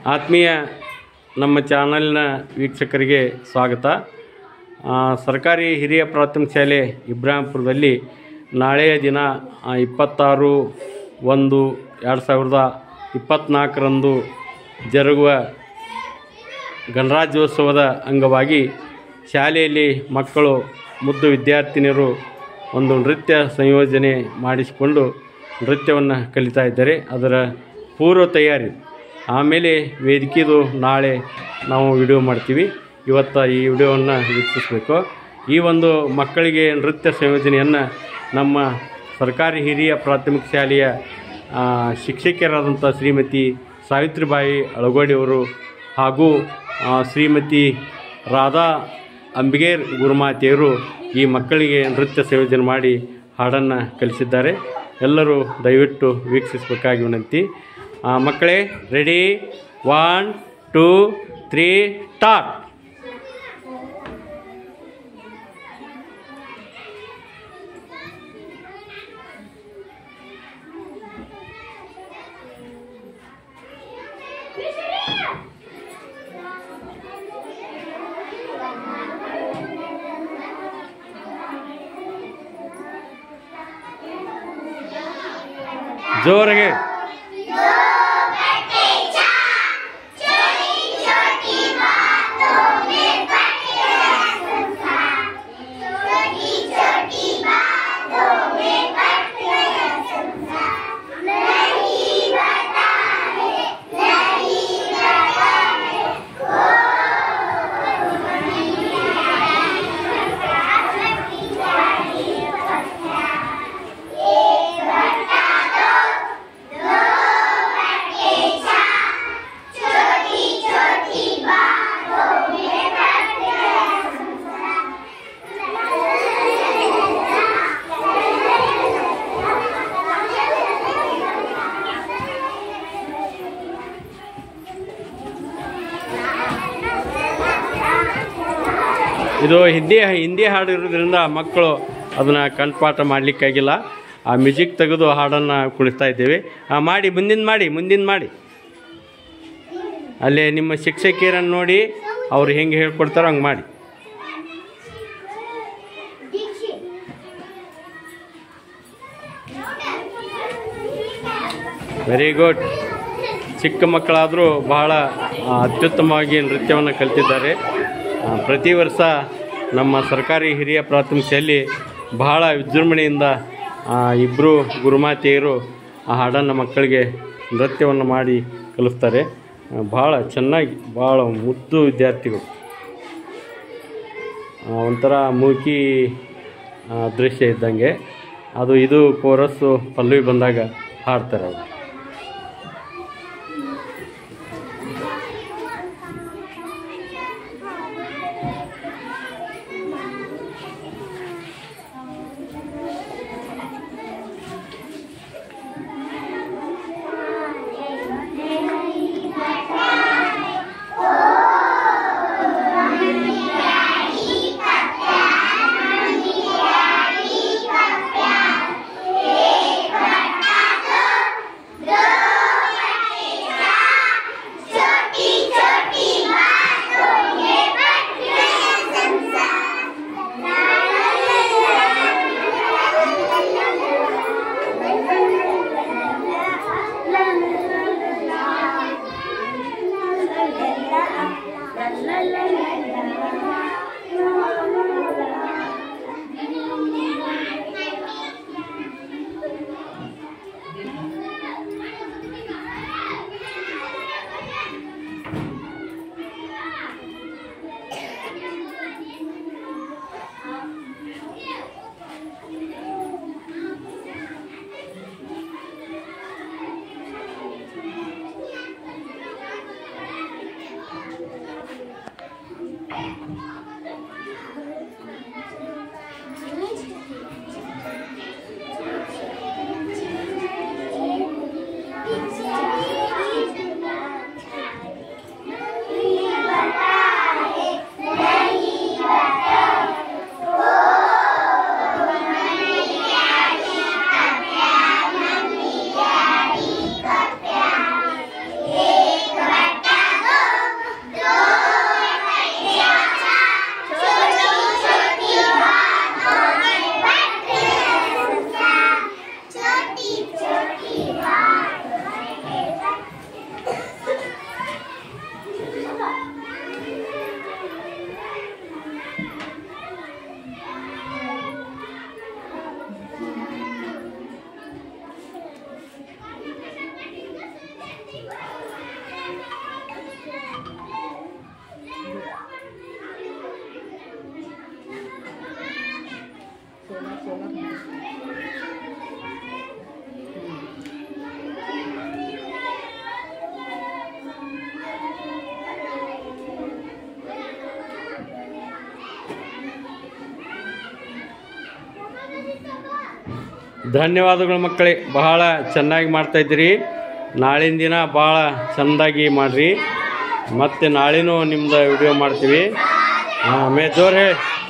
ಆತ್ಮೀಯ ನಮ್ಮ ಚಾನಲ್ನ ವೀಕ್ಷಕರಿಗೆ ಸ್ವಾಗತ. ಸರ್ಕಾರಿ ಹಿರಿಯ ಪ್ರಾಥಮಿಕ ಶಾಲೆ ಇಬ್ರಾಹಿಂಪುರದಲ್ಲಿ ನಾಳೆಯ ದಿನ 26/1/2024 ಜರುಗುವ ಗಣರಾಜ್ಯೋತ್ಸವದ ಅಂಗವಾಗಿ ಶಾಲೆಯಲ್ಲಿ ಮಕ್ಕಳು ಮುದ್ದು ವಿದ್ಯಾರ್ಥಿನಿಯರು ಒಂದು ನೃತ್ಯ ಸಂಯೋಜನೆ ಮಾಡಿಸಿಕೊಂಡು ನೃತ್ಯವನ್ನು ಕಲಿತಾ ಇದ್ದಾರೆ. ಅದರ ಪೂರ್ವ ತಯಾರಿ, ಆಮೇಲೆ ವೇದಿಕೆದು ನಾಳೆ ನಾವು ವಿಡಿಯೋ ಮಾಡ್ತೀವಿ. ಇವತ್ತು ಈ ವಿಡಿಯೋವನ್ನು ವೀಕ್ಷಿಸಬೇಕು. ಈ ಒಂದು ಮಕ್ಕಳಿಗೆ ನೃತ್ಯ ಸಂಯೋಜನೆಯನ್ನು ನಮ್ಮ ಸರ್ಕಾರಿ ಹಿರಿಯ ಪ್ರಾಥಮಿಕ ಶಾಲೆಯ ಶಿಕ್ಷಕಿಯರಾದಂಥ ಶ್ರೀಮತಿ ಸಾವಿತ್ರಿಬಾಯಿ ಅಳಗೋಡಿಯವರು ಹಾಗೂ ಶ್ರೀಮತಿ ರಾಧಾ ಅಂಬಿಗೇರ್ ಗುರುಮಾತೆಯರು ಈ ಮಕ್ಕಳಿಗೆ ನೃತ್ಯ ಸಂಯೋಜನೆ ಮಾಡಿ ಹಾಡನ್ನು ಕಲಿಸಿದ್ದಾರೆ. ಎಲ್ಲರೂ ದಯವಿಟ್ಟು ವೀಕ್ಷಿಸಬೇಕಾಗಿ ವಿನಂತಿ. ಮಕ್ಕಳೇ, ರೆಡಿ? 1 2 3 ಸ್ಟಾರ್ಟ್. ಜೋರಾಗಿ. ಇದು ಹಿಂದಿ ಹಾಡು ಇರೋದ್ರಿಂದ ಮಕ್ಕಳು ಅದನ್ನು ಕಂಠಪಾಠ ಮಾಡಲಿಕ್ಕಾಗಿಲ್ಲ. ಆ ಮ್ಯೂಸಿಕ್ ತೆಗೆದು ಹಾಡನ್ನು ಕುಣಿಸ್ತಾ ಇದ್ದೇವೆ. ಮಾಡಿ, ಮುಂದಿನ ಮಾಡಿ. ಅಲ್ಲೇ ನಿಮ್ಮ ಶಿಕ್ಷಕಿಯರನ್ನು ನೋಡಿ ಅವ್ರು ಹೆಂಗೆ ಹೇಳ್ಕೊಡ್ತಾರೋ ಹಂಗೆ ಮಾಡಿ. Very good. ಚಿಕ್ಕ ಮಕ್ಕಳಾದರೂ ಬಹಳ ಅತ್ಯುತ್ತಮವಾಗಿ ನೃತ್ಯವನ್ನು ಕಲಿತಿದ್ದಾರೆ. ಪ್ರತಿ ವರ್ಷ ನಮ್ಮ ಸರ್ಕಾರಿ ಹಿರಿಯ ಪ್ರಾಥಮಿಕ ಶಾಲೆ ಬಹಳ ವಿಜೃಂಭಣೆಯಿಂದ ಇಬ್ಬರು ಗುರುಮಾತೆಯರು ಆ ಹಾಡನ್ನು ಮಕ್ಕಳಿಗೆ ನೃತ್ಯವನ್ನು ಮಾಡಿ ಕಲಿಸ್ತಾರೆ. ಭಾಳ ಚೆನ್ನಾಗಿ, ಭಾಳ ಮುದ್ದು ವಿದ್ಯಾರ್ಥಿಗಳು. ಒಂಥರ ಮೂಕಿ ದೃಶ್ಯ ಇದ್ದಂಗೆ. ಇದು ಕೋರಸ್ಸು ಪಲ್ಲವಿ ಬಂದಾಗ ಹಾಡ್ತಾರೆ ಅವರು. ಧನ್ಯವಾದಗಳು ಮಕ್ಕಳೇ, ಬಹಳ ಚೆನ್ನಾಗಿ ಮಾಡ್ತಾಯಿದ್ದೀರಿ. ನಾಳಿನ ದಿನ ಭಾಳ ಚೆಂದಾಗಿ ಮಾಡಿರಿ. ಮತ್ತು ನಾಳೆನೂ ನಿಮ್ದು ವಿಡಿಯೋ ಮಾಡ್ತೀವಿ. ಮೇ ಜೋರ್ ಹೇಳಿ.